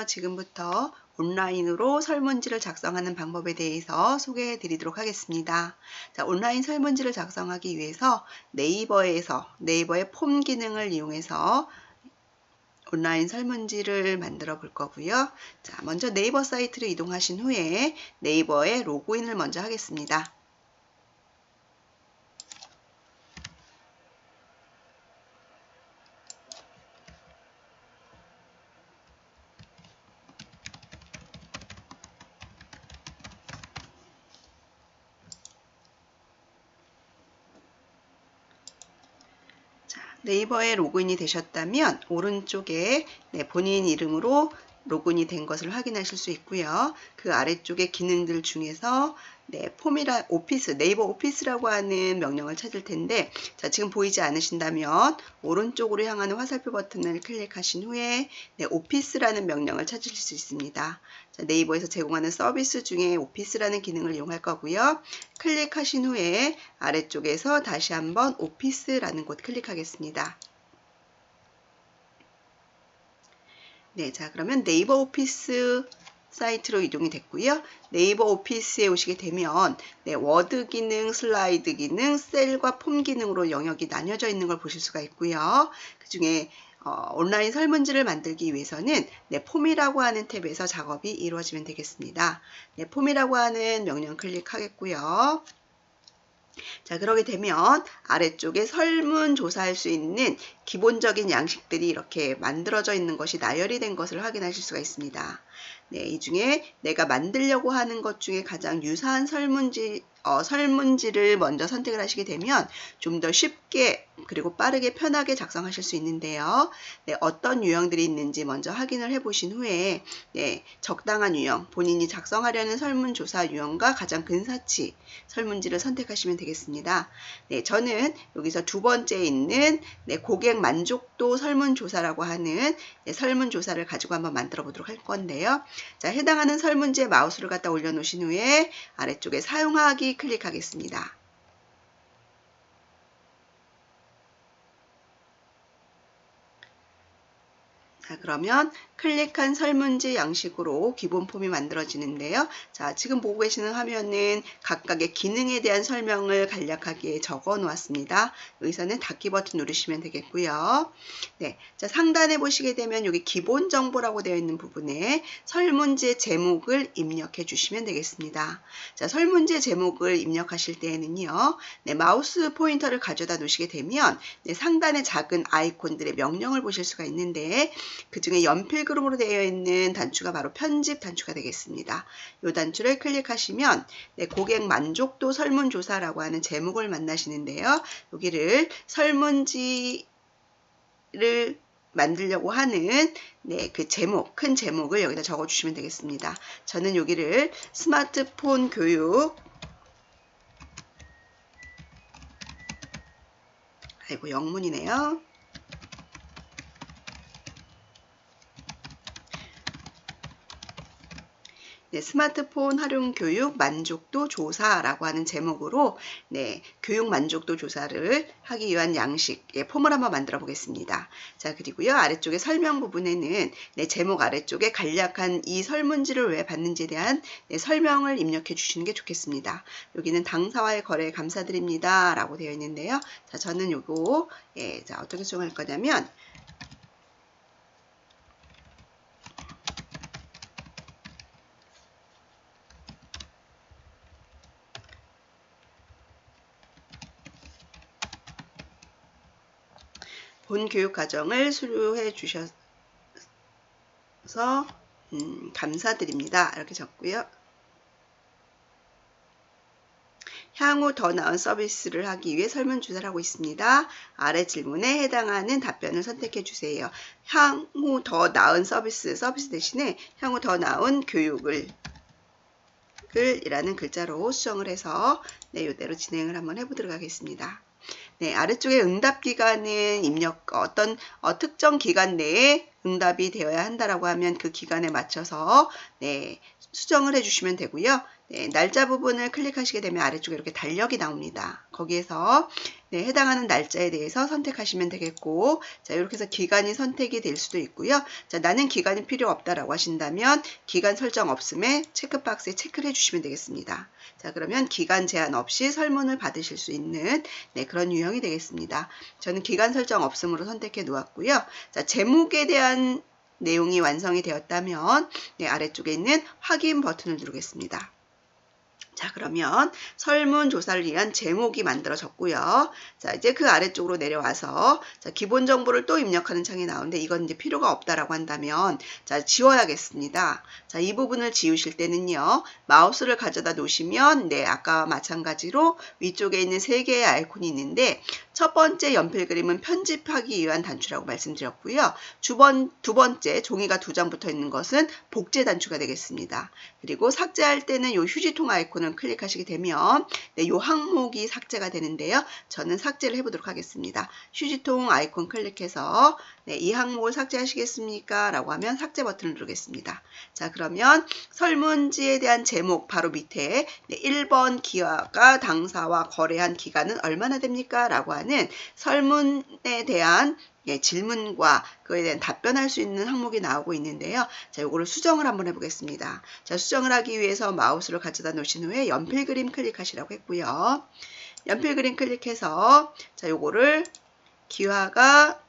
지금부터 온라인으로 설문지를 작성하는 방법에 대해서 소개해 드리도록 하겠습니다. 자, 온라인 설문지를 작성하기 위해서 네이버의 폼 기능을 이용해서 온라인 설문지를 만들어 볼 거고요. 자, 먼저 네이버 사이트로 이동하신 후에 네이버에 로그인을 먼저 하겠습니다. 네이버에 로그인이 되셨다면 오른쪽에 본인 이름으로 로그인이 된 것을 확인하실 수 있고요. 그 아래쪽에 기능들 중에서 네이버 오피스라고 하는 명령을 찾을 텐데, 자, 지금 보이지 않으신다면 오른쪽으로 향하는 화살표 버튼을 클릭하신 후에 오피스라는 명령을 찾으실 수 있습니다. 자, 네이버에서 제공하는 서비스 중에 오피스라는 기능을 이용할 거고요. 클릭하신 후에 아래쪽에서 다시 한번 오피스라는 곳 클릭하겠습니다. 네, 자, 그러면 네이버 오피스 사이트로 이동이 됐고요. 네이버 오피스에 오시게 되면 워드 기능, 슬라이드 기능, 셀과 폼 기능으로 영역이 나뉘어져 있는 걸 보실 수가 있고요. 그 중에 온라인 설문지를 만들기 위해서는 폼이라고 하는 탭에서 작업이 이루어지면 되겠습니다. 폼이라고 하는 명령 클릭하겠고요. 자, 그러게 되면 아래쪽에 설문조사할 수 있는 기본적인 양식들이 이렇게 만들어져 있는 것이 나열이 된 것을 확인하실 수가 있습니다. 네, 이 중에 내가 만들려고 하는 것 중에 가장 유사한 설문지를 먼저 선택을 하시게 되면 좀 더 쉽게 그리고 빠르게 편하게 작성하실 수 있는데요. 어떤 유형들이 있는지 먼저 확인을 해 보신 후에 적당한 유형, 본인이 작성하려는 설문조사 유형과 가장 근사치 설문지를 선택하시면 되겠습니다. 저는 여기서 두 번째 있는 고객 만족도 설문조사라고 하는 설문조사를 가지고 한번 만들어 보도록 할 건데요. 자, 해당하는 설문지에 마우스를 갖다 올려놓으신 후에 아래쪽에 사용하기 클릭하겠습니다. 자, 그러면 클릭한 설문지 양식으로 기본 폼이 만들어지는데요. 자, 지금 보고 계시는 화면은 각각의 기능에 대한 설명을 간략하게 적어 놓았습니다. 여기서는 닫기 버튼 누르시면 되겠고요. 네, 자, 상단에 보시게 되면 여기 기본 정보라고 되어 있는 부분에 설문지의 제목을 입력해 주시면 되겠습니다. 자, 설문지의 제목을 입력하실 때에는요, 마우스 포인터를 가져다 놓으시게 되면 상단에 작은 아이콘들의 명령을 보실 수가 있는데, 그 중에 연필 그룹으로 되어 있는 단추가 바로 편집 단추가 되겠습니다. 이 단추를 클릭하시면 고객 만족도 설문조사라고 하는 제목을 만나시는데요. 여기를 설문지를 만들려고 하는 그 제목, 큰 제목을 여기다 적어주시면 되겠습니다. 저는 여기를 스마트폰 교육, 아이고 영문이네요. 스마트폰 활용 교육 만족도 조사라고 하는 제목으로 교육 만족도 조사를 하기 위한 양식, 폼을 한번 만들어 보겠습니다. 자, 그리고요, 아래쪽에 설명 부분에는 제목 아래쪽에 간략한 이 설문지를 왜 받는지에 대한 설명을 입력해 주시는 게 좋겠습니다. 여기는 당사와의 거래 감사드립니다 라고 되어 있는데요. 자, 저는 요거 자, 어떻게 수정할 거냐면 본 교육 과정을 수료해 주셔서 감사드립니다. 이렇게 적고요. 향후 더 나은 서비스를 하기 위해 설문조사를 하고 있습니다. 아래 질문에 해당하는 답변을 선택해 주세요. 향후 더 나은 서비스 대신에 향후 더 나은 교육을 이라는 글자로 수정을 해서 이대로 진행을 한번 해보도록 하겠습니다. 아래쪽에 응답 기간은 어떤 특정 기간 내에 응답이 되어야 한다라고 하면 그 기간에 맞춰서 수정을 해주시면 되고요. 네, 날짜 부분을 클릭하시게 되면 아래쪽에 이렇게 달력이 나옵니다. 거기에서 네, 해당하는 날짜에 대해서 선택하시면 되겠고, 자, 이렇게 해서 기간이 선택이 될 수도 있고요. 자, 나는 기간이 필요 없다라고 하신다면 기간 설정 없음에 체크박스에 체크를 해주시면 되겠습니다. 자, 그러면 기간 제한 없이 설문을 받으실 수 있는 네, 그런 유형이 되겠습니다. 저는 기간 설정 없음으로 선택해 놓았고요. 자, 제목에 대한 내용이 완성이 되었다면 네, 아래쪽에 있는 확인 버튼을 누르겠습니다. 자, 그러면 설문조사를 위한 제목이 만들어졌고요. 자, 이제 그 아래쪽으로 내려와서 자, 기본 정보를 또 입력하는 창이 나오는데 이건 이제 필요가 없다라고 한다면 자, 지워야겠습니다. 자, 이 부분을 지우실 때는요. 마우스를 가져다 놓으시면 네, 아까와 마찬가지로 위쪽에 있는 3개의 아이콘이 있는데 첫 번째 연필 그림은 편집하기 위한 단추라고 말씀드렸고요. 두 번째 종이가 2장 붙어 있는 것은 복제 단추가 되겠습니다. 그리고 삭제할 때는 이 휴지통 아이콘을 클릭하시게 되면 네, 이 항목이 삭제가 되는데요. 저는 삭제를 해보도록 하겠습니다. 휴지통 아이콘 클릭해서 네, 이 항목을 삭제하시겠습니까? 라고 하면 삭제 버튼을 누르겠습니다. 자, 그러면 설문지에 대한 제목 바로 밑에 네, 1번 기화가 당사와 거래한 기간은 얼마나 됩니까? 라고 하는 설문에 대한 예, 질문과 그에 대한 답변할 수 있는 항목이 나오고 있는데요. 자, 요거를 수정을 한번 해보겠습니다. 자, 수정을 하기 위해서 마우스를 가져다 놓으신 후에 연필 그림 클릭하시라고 했고요. 연필 그림 클릭해서 자, 요거를 기화가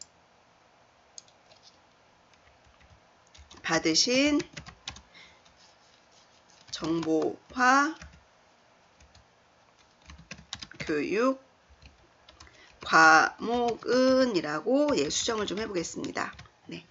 받으신 정보화 교육 과목은 이라고 예, 수정을 좀 해보겠습니다. 네.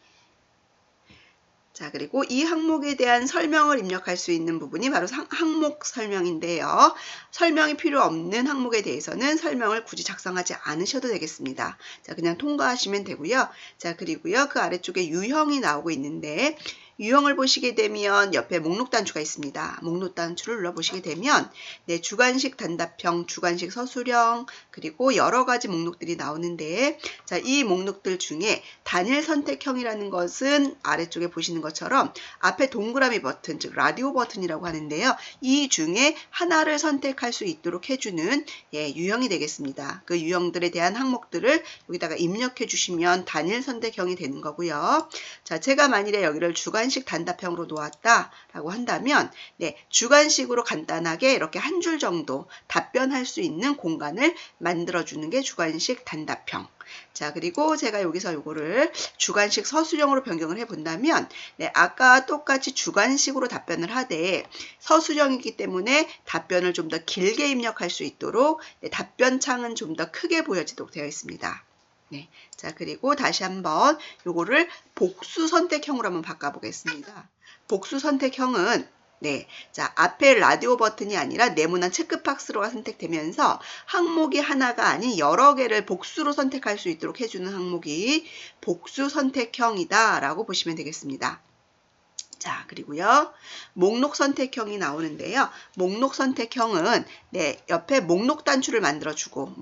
자, 그리고 이 항목에 대한 설명을 입력할 수 있는 부분이 바로 항목 설명인데요. 설명이 필요 없는 항목에 대해서는 설명을 굳이 작성하지 않으셔도 되겠습니다. 자, 그냥 통과하시면 되고요. 자, 그리고요. 그 아래쪽에 유형이 나오고 있는데 유형을 보시게 되면 옆에 목록 단추가 있습니다. 목록 단추를 눌러보시게 되면 네, 주관식 단답형, 주관식 서술형, 그리고 여러 가지 목록들이 나오는데 자, 이 목록들 중에 단일 선택형이라는 것은 아래쪽에 보시는 것처럼 앞에 동그라미 버튼, 즉 라디오 버튼이라고 하는데요. 이 중에 하나를 선택할 수 있도록 해주는 예, 유형이 되겠습니다. 그 유형들에 대한 항목들을 여기다가 입력해 주시면 단일 선택형이 되는 거고요. 자, 제가 만일에 여기를 주관식 단답형으로 놓았다라고 한다면 네, 주관식으로 간단하게 이렇게 한 줄 정도 답변할 수 있는 공간을 만들어주는 게 주관식 단답형. 자, 그리고 제가 여기서 요거를 주관식 서술형으로 변경을 해본다면 네, 아까 똑같이 주관식으로 답변을 하되 서술형이기 때문에 답변을 좀 더 길게 입력할 수 있도록 네, 답변창은 좀 더 크게 보여지도록 되어 있습니다. 네, 자, 그리고 다시 한번 요거를 복수 선택형으로 한번 바꿔보겠습니다. 복수 선택형은 네, 자, 앞에 라디오 버튼이 아니라 네모난 체크박스로가 선택되면서 항목이 하나가 아닌 여러 개를 복수로 선택할 수 있도록 해주는 항목이 복수 선택형이다 라고 보시면 되겠습니다. 자, 그리고요. 목록 선택형이 나오는데요. 목록 선택형은 네, 옆에 목록 단추를 만들어주고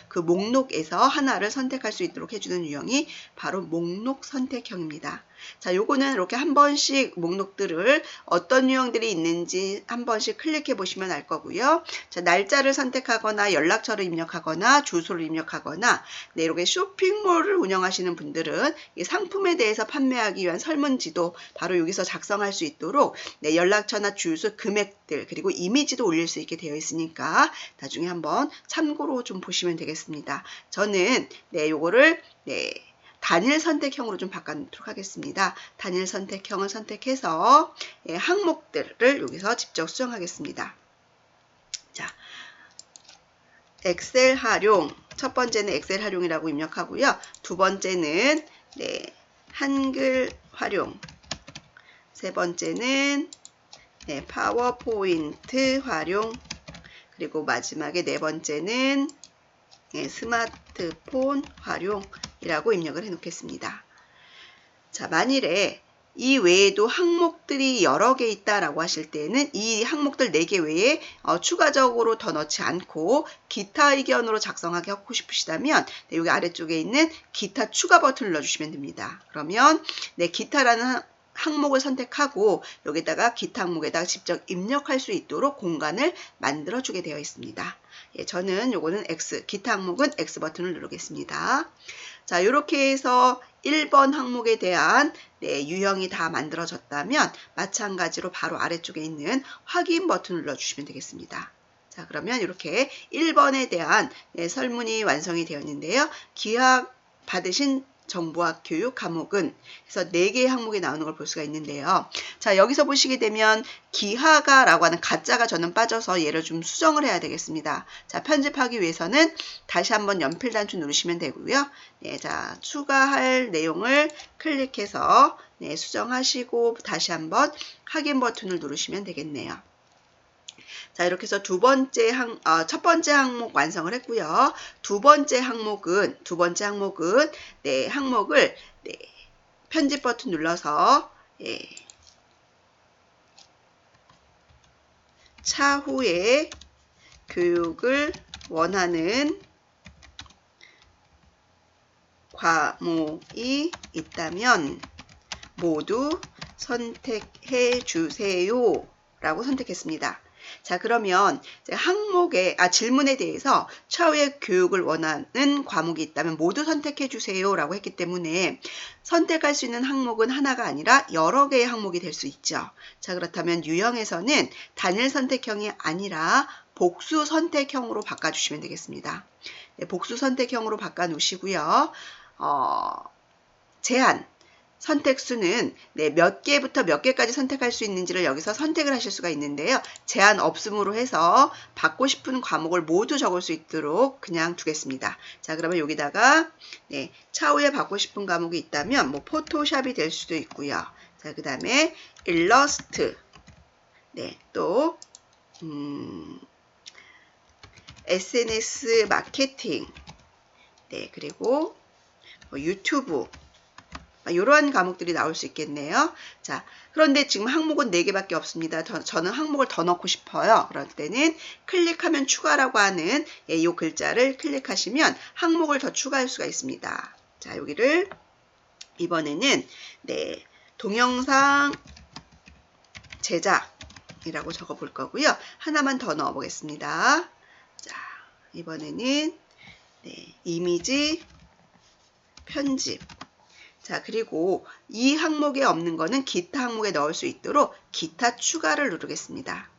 그 목록에서 하나를 선택할 수 있도록 해주는 유형이 바로 목록 선택형입니다. 자, 요거는 이렇게 한 번씩 목록들을 어떤 유형들이 있는지 한 번씩 클릭해 보시면 알 거고요. 자, 날짜를 선택하거나 연락처를 입력하거나 주소를 입력하거나 네, 이렇게 쇼핑몰을 운영하시는 분들은 이 상품에 대해서 판매하기 위한 설문지도 바로 여기서 작성할 수 있도록 네, 연락처나 주소, 금액들 그리고 이미지도 올릴 수 있게 되어 있으니까 나중에 한번 참고로 좀 보시면 되겠습니다. 저는 네, 요거를 네, 단일 선택형으로 좀 바꿔놓도록 하겠습니다. 단일 선택형을 선택해서 예, 항목들을 여기서 직접 수정하겠습니다. 자, 엑셀 활용. 첫 번째는 엑셀 활용이라고 입력하고요. 두 번째는 네, 한글 활용. 세 번째는 네, 파워포인트 활용. 그리고 마지막에 네 번째는 네, 스마트폰 활용이라고 입력을 해 놓겠습니다. 자, 만일에 이 외에도 항목들이 여러 개 있다라고 하실 때는 이 항목들 4개 외에 추가적으로 더 넣지 않고 기타 의견으로 작성하게 하고 싶으시다면 네, 여기 아래쪽에 있는 기타 추가 버튼을 눌러주시면 됩니다. 그러면 네, 기타라는 항목을 선택하고 여기다가 기타 항목에다가 직접 입력할 수 있도록 공간을 만들어 주게 되어 있습니다. 예, 저는 요거는 X, 기타 항목은 X 버튼을 누르겠습니다. 자, 이렇게 해서 1번 항목에 대한 유형이 다 만들어졌다면 마찬가지로 바로 아래쪽에 있는 확인 버튼을 눌러주시면 되겠습니다. 자, 그러면 이렇게 1번에 대한 설문이 완성이 되었는데요. 기하 받으신 정보학 교육 과목은 그래서 4개의 항목이 나오는 걸 볼 수가 있는데요. 자, 여기서 보시게 되면 기하가 라고 하는 가짜가 저는 빠져서 얘를 좀 수정을 해야 되겠습니다. 자, 편집하기 위해서는 다시 한번 연필 단추 누르시면 되고요. 네, 자, 추가할 내용을 클릭해서 수정하시고 다시 한번 확인 버튼을 누르시면 되겠네요. 자, 이렇게 해서 첫 번째 항목 완성을 했고요. 두 번째 항목은 항목을 편집 버튼 눌러서 차후에 교육을 원하는 과목이 있다면 모두 선택해 주세요 라고 선택했습니다. 자, 그러면 질문에 대해서 차후에 교육을 원하는 과목이 있다면 모두 선택해 주세요 라고 했기 때문에 선택할 수 있는 항목은 하나가 아니라 여러 개의 항목이 될 수 있죠. 자, 그렇다면 유형에서는 단일 선택형이 아니라 복수 선택형으로 바꿔주시면 되겠습니다. 네, 복수 선택형으로 바꿔 놓으시고요. 제한 선택수는 몇 개부터 몇 개까지 선택할 수 있는지를 여기서 선택을 하실 수가 있는데요. 제한 없음으로 해서 받고 싶은 과목을 모두 적을 수 있도록 그냥 두겠습니다. 자, 그러면 여기다가 차후에 받고 싶은 과목이 있다면 뭐 포토샵이 될 수도 있고요. 자, 그 다음에 일러스트, 또 SNS 마케팅, 그리고 유튜브 이러한 과목들이 나올 수 있겠네요. 자, 그런데 지금 항목은 4개밖에 없습니다. 저는 항목을 더 넣고 싶어요. 그럴 때는 클릭하면 추가라고 하는 이 글자를 클릭하시면 항목을 더 추가할 수가 있습니다. 자, 여기를 이번에는 동영상 제작이라고 적어 볼 거고요. 하나만 더 넣어 보겠습니다. 자, 이번에는 이미지 편집. 자, 그리고 이 항목에 없는 거는 기타 항목에 넣을 수 있도록 기타 추가를 누르겠습니다.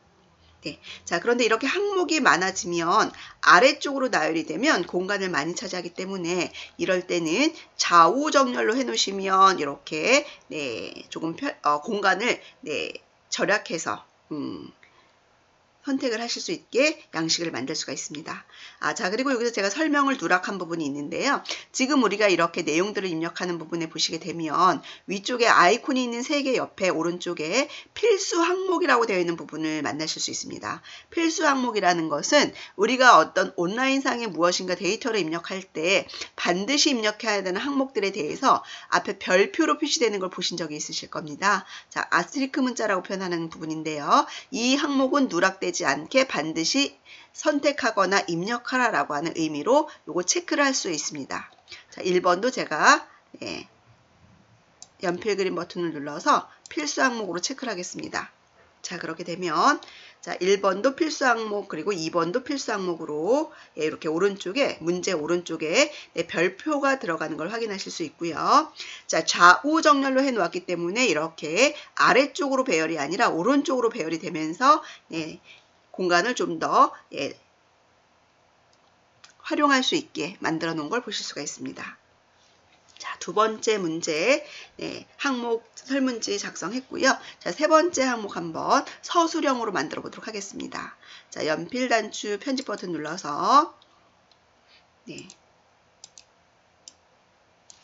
자, 그런데 이렇게 항목이 많아지면 아래쪽으로 나열이 되면 공간을 많이 차지하기 때문에 이럴 때는 좌우 정렬로 해 놓으시면 이렇게 조금 공간을 절약해서 선택을 하실 수 있게 양식을 만들 수가 있습니다. 자, 그리고 여기서 제가 설명을 누락한 부분이 있는데요. 지금 우리가 이렇게 내용들을 입력하는 부분에 보시게 되면 위쪽에 아이콘이 있는 3개 옆에 오른쪽에 필수 항목이라고 되어 있는 부분을 만나실 수 있습니다. 필수 항목이라는 것은 우리가 어떤 온라인상에 무엇인가 데이터를 입력할 때 반드시 입력해야 되는 항목들에 대해서 앞에 별표로 표시되는 걸 보신 적이 있으실 겁니다. 자, 아스테리크 문자라고 표현하는 부분인데요. 이 항목은 누락되지 않게 반드시 선택하거나 입력하라 라고 하는 의미로 요거 체크를 할 수 있습니다. 자, 1번도 제가 연필 그림 버튼을 눌러서 필수 항목으로 체크를 하겠습니다. 자, 그렇게 되면 자, 1번도 필수 항목 그리고 2번도 필수 항목으로 이렇게 오른쪽에 문제 오른쪽에 별표가 들어가는 걸 확인하실 수 있고요. 자, 좌우 정렬로 해 놓았기 때문에 이렇게 아래쪽으로 배열이 아니라 오른쪽으로 배열이 되면서 공간을 좀 더 활용할 수 있게 만들어 놓은 걸 보실 수가 있습니다. 자, 두 번째 문제 항목 설문지 작성했고요. 자, 세 번째 항목 한번 서술형으로 만들어 보도록 하겠습니다. 자, 연필 단추 편집 버튼 눌러서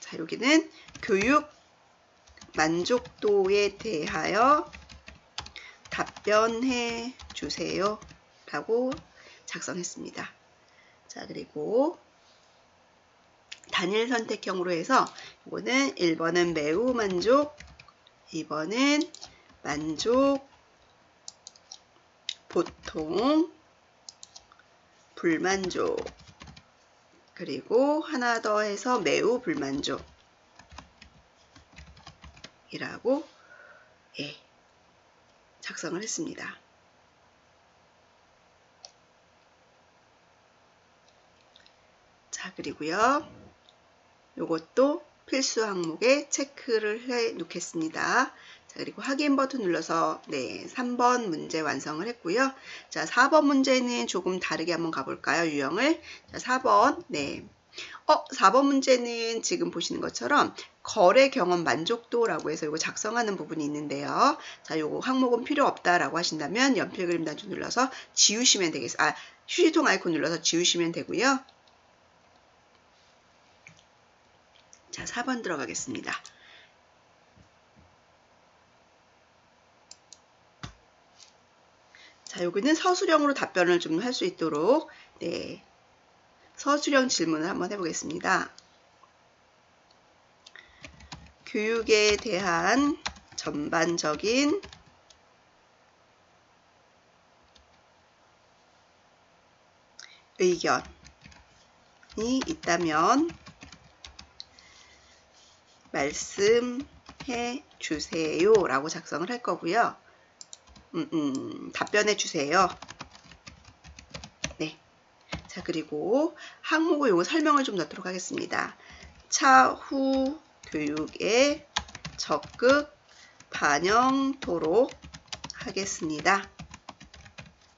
자, 여기는 교육 만족도에 대하여 답변해 주세요 라고 작성했습니다. 자, 그리고 단일 선택형으로 해서 이거는 1번은 매우 만족, 2번은 만족, 보통, 불만족, 그리고 하나 더 해서 매우 불만족 이라고 예, 작성을 했습니다. 자, 그리고요. 요것도 필수 항목에 체크를 해 놓겠습니다. 자, 그리고 확인 버튼 눌러서 3번 문제 완성을 했고요. 자, 4번 문제는 조금 다르게 한번 가볼까요? 유형을. 자, 4번. 4번 문제는 지금 보시는 것처럼 거래 경험 만족도라고 해서 이거 작성하는 부분이 있는데요. 자, 요거 항목은 필요 없다라고 하신다면 연필 그림 단추 눌러서 지우시면 되겠습니다. 휴지통 아이콘 눌러서 지우시면 되고요. 자, 4번 들어가겠습니다. 자, 여기는 서술형으로 답변을 좀 할 수 있도록 서술형 질문을 한번 해보겠습니다. 교육에 대한 전반적인 의견이 있다면 말씀해 주세요 라고 작성을 할 거고요. 답변해 주세요. 네. 자, 그리고 항목을 요거 설명을 좀 넣도록 하겠습니다. 차후 교육에 적극 반영토록 하겠습니다.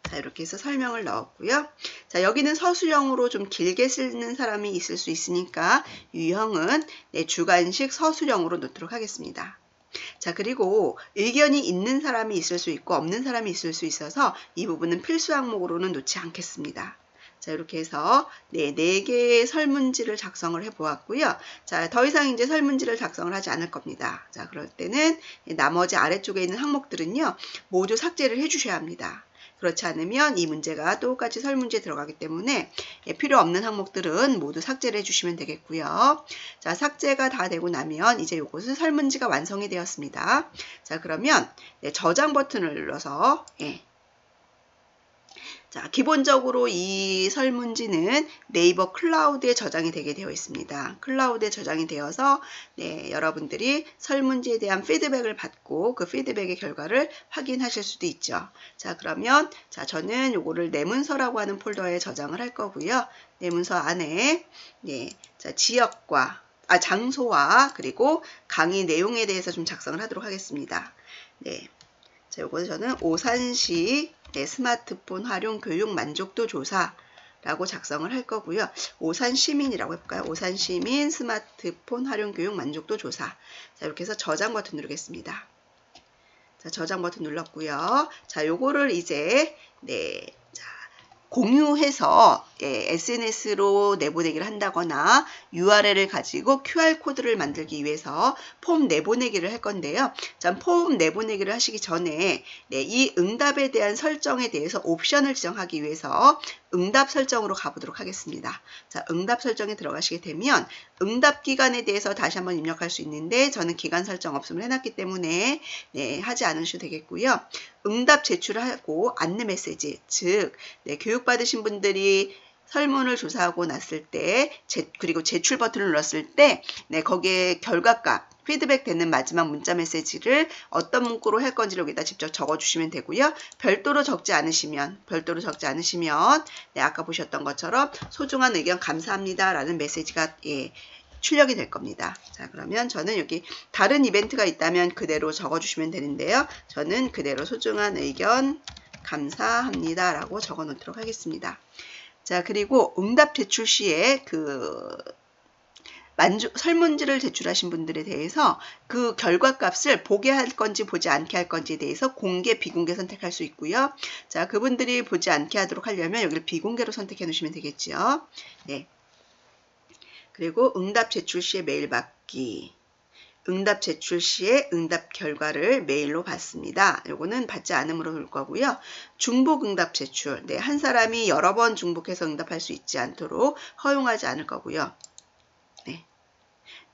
자, 이렇게 해서 설명을 넣었고요. 자, 여기는 서술형으로 좀 길게 쓰는 사람이 있을 수 있으니까 유형은 주관식 서술형으로 넣도록 하겠습니다. 자, 그리고 의견이 있는 사람이 있을 수 있고 없는 사람이 있을 수 있어서 이 부분은 필수 항목으로는 놓지 않겠습니다. 자, 이렇게 해서 4개의 설문지를 작성을 해 보았고요. 자, 더 이상 이제 설문지를 작성을 하지 않을 겁니다. 자, 그럴 때는 나머지 아래쪽에 있는 항목들은요, 모두 삭제를 해 주셔야 합니다. 그렇지 않으면 이 문제가 똑같이 설문지에 들어가기 때문에 필요 없는 항목들은 모두 삭제를 해주시면 되겠고요. 자, 삭제가 다 되고 나면 이제 이것은 설문지가 완성이 되었습니다. 자, 그러면 저장 버튼을 눌러서 자, 기본적으로 이 설문지는 네이버 클라우드에 저장이 되게 되어 있습니다. 클라우드에 저장이 되어서 여러분들이 설문지에 대한 피드백을 받고 그 피드백의 결과를 확인하실 수도 있죠. 자, 그러면 저는 요거를 내문서라고 하는 폴더에 저장을 할 거고요. 내문서 안에 자, 지역과 장소와 그리고 강의 내용에 대해서 좀 작성을 하도록 하겠습니다. 자, 요거는 저는 오산시 스마트폰 활용 교육 만족도 조사라고 작성을 할 거고요. 오산시민이라고 해볼까요? 오산시민 스마트폰 활용 교육 만족도 조사. 자, 이렇게 해서 저장 버튼 누르겠습니다. 자, 저장 버튼 눌렀고요. 자, 요거를 이제 공유해서 SNS로 내보내기를 한다거나 URL을 가지고 QR코드를 만들기 위해서 폼 내보내기를 할 건데요. 자, 폼 내보내기를 하시기 전에 이 응답에 대한 설정에 대해서 옵션을 지정하기 위해서 응답 설정으로 가보도록 하겠습니다. 자, 응답 설정에 들어가시게 되면 응답 기간에 대해서 다시 한번 입력할 수 있는데 저는 기간 설정 없음을 해놨기 때문에 하지 않으셔도 되겠고요. 응답 제출하고 안내 메시지, 즉 교육받으신 분들이 설문을 조사하고 났을 때 그리고 제출 버튼을 눌렀을 때 거기에 결과값 피드백 되는 마지막 문자 메시지를 어떤 문구로 할 건지를 여기다 직접 적어주시면 되고요. 별도로 적지 않으시면 아까 보셨던 것처럼 소중한 의견 감사합니다 라는 메시지가 출력이 될 겁니다. 자, 그러면 저는 여기 다른 이벤트가 있다면 그대로 적어주시면 되는데요. 저는 그대로 소중한 의견 감사합니다 라고 적어 놓도록 하겠습니다. 자, 그리고 응답 제출 시에 설문지를 제출하신 분들에 대해서 그 결과값을 보게 할 건지 보지 않게 할 건지에 대해서 공개, 비공개 선택할 수 있고요. 자, 그분들이 보지 않게 하도록 하려면 여기를 비공개로 선택해 놓으시면 되겠죠. 그리고 응답 제출 시에 메일 받기. 응답 제출 시에 응답 결과를 메일로 받습니다. 요거는 받지 않음으로 볼 거고요. 중복 응답 제출. 한 사람이 여러 번 중복해서 응답할 수 있지 않도록 허용하지 않을 거고요.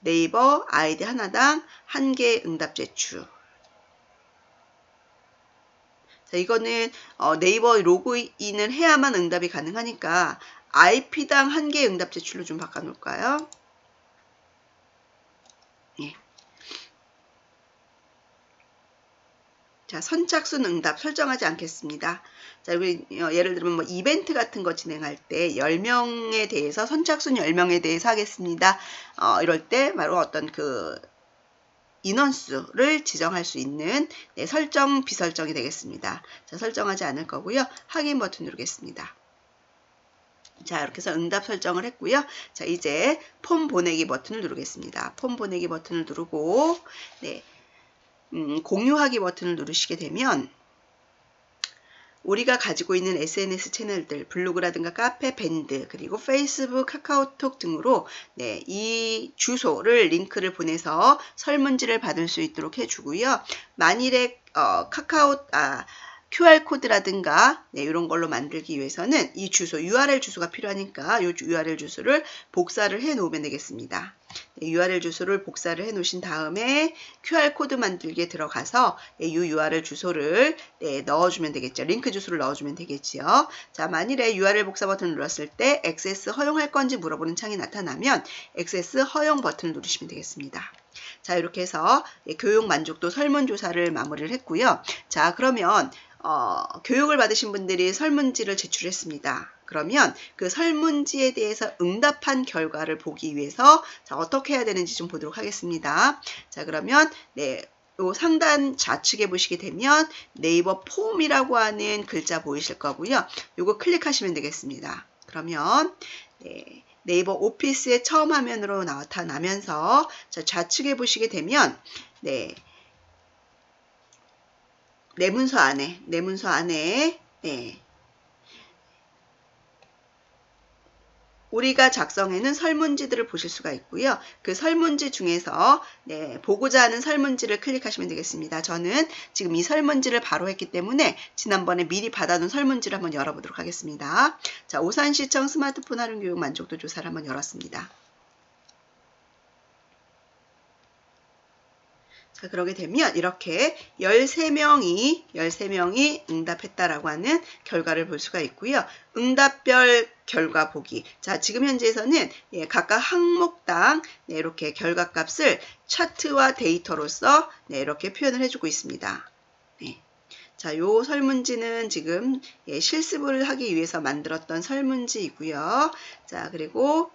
네이버 아이디 하나당 1개 응답 제출. 자, 이거는 네이버 로그인을 해야만 응답이 가능하니까 IP당 1개 응답 제출로 좀 바꿔놓을까요? 자, 선착순 응답 설정하지 않겠습니다. 자, 우리 예를 들면 뭐 이벤트 같은 거 진행할 때 10명에 대해서 선착순 10명에 대해서 하겠습니다. 이럴 때 바로 어떤 그 인원수를 지정할 수 있는 설정, 비설정이 되겠습니다. 자, 설정하지 않을 거고요. 확인 버튼 누르겠습니다. 자, 이렇게 해서 응답 설정을 했고요. 자, 이제 폼 보내기 버튼을 누르겠습니다. 폼 보내기 버튼을 누르고 공유하기 버튼을 누르시게 되면 우리가 가지고 있는 SNS 채널들, 블로그라든가 카페, 밴드, 그리고 페이스북, 카카오톡 등으로 이 주소를 링크를 보내서 설문지를 받을 수 있도록 해주고요. 만일에 QR코드라든가 이런 걸로 만들기 위해서는 이 주소, URL 주소가 필요하니까 이 URL 주소를 복사를 해 놓으면 되겠습니다. URL 주소를 복사를 해 놓으신 다음에 QR코드 만들기에 들어가서 이 URL 주소를 넣어주면 되겠죠. 링크 주소를 넣어주면 되겠지요. 자, 만일에 URL 복사 버튼을 눌렀을 때 액세스 허용할 건지 물어보는 창이 나타나면 액세스 허용 버튼을 누르시면 되겠습니다. 자, 이렇게 해서 교육 만족도 설문조사를 마무리를 했고요. 자, 그러면 교육을 받으신 분들이 설문지를 제출했습니다. 그러면 그 설문지에 대해서 응답한 결과를 보기 위해서 자, 어떻게 해야 되는지 좀 보도록 하겠습니다. 자, 그러면 요 상단 좌측에 보시게 되면 네이버 폼이라고 하는 글자 보이실 거고요. 요거 클릭하시면 되겠습니다. 그러면 네이버 오피스의 처음 화면으로 나타나면서 자, 좌측에 보시게 되면 내문서 안에 우리가 작성해놓은 설문지들을 보실 수가 있고요. 그 설문지 중에서 보고자 하는 설문지를 클릭하시면 되겠습니다. 저는 지금 이 설문지를 바로 했기 때문에 지난번에 미리 받아놓은 설문지를 한번 열어보도록 하겠습니다. 자, 오산시청 스마트폰 활용 교육 만족도 조사를 한번 열었습니다. 자, 그러게 되면 이렇게 13명이 응답했다라고 하는 결과를 볼 수가 있고요. 응답별 결과 보기. 자, 지금 현재에서는 각각 항목당 이렇게 결과값을 차트와 데이터로서 이렇게 표현을 해주고 있습니다. 자, 요 설문지는 지금 실습을 하기 위해서 만들었던 설문지이고요. 자, 그리고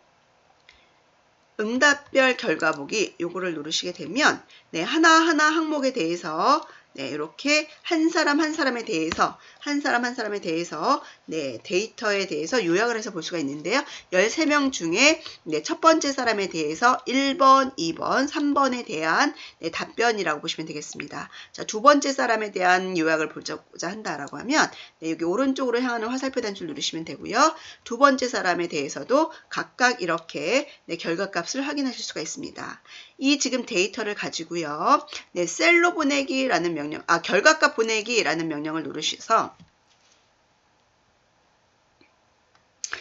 응답별 결과 보기 요거를 누르시게 되면 하나하나 항목에 대해서 이렇게 한 사람 한 사람에 대해서 데이터에 대해서 요약을 해서 볼 수가 있는데요. 13명 중에 첫 번째 사람에 대해서 1번, 2번, 3번에 대한 답변이라고 보시면 되겠습니다. 자, 두 번째 사람에 대한 요약을 보고자 한다라고 하면 여기 오른쪽으로 향하는 화살표 단추를 누르시면 되고요. 두 번째 사람에 대해서도 각각 이렇게 결과값을 확인하실 수가 있습니다. 이 지금 데이터를 가지고요. 셀로 보내기라는 명령, 결과값 보내기라는 명령을 누르셔서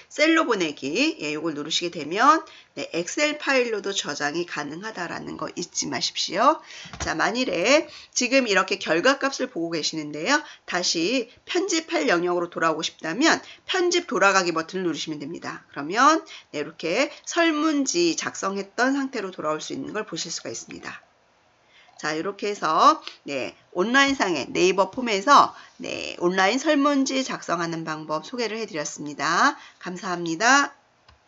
셀로 보내기 요걸 누르시게 되면 엑셀 파일로도 저장이 가능하다라는 거 잊지 마십시오. 자, 만일에 지금 이렇게 결과값을 보고 계시는데요. 다시 편집할 영역으로 돌아오고 싶다면 편집 돌아가기 버튼을 누르시면 됩니다. 그러면 이렇게 설문지 작성했던 상태로 돌아올 수 있는 걸 보실 수가 있습니다. 자, 이렇게 해서 온라인상의 네이버 폼에서 온라인 설문지 작성하는 방법 소개를 해드렸습니다. 감사합니다.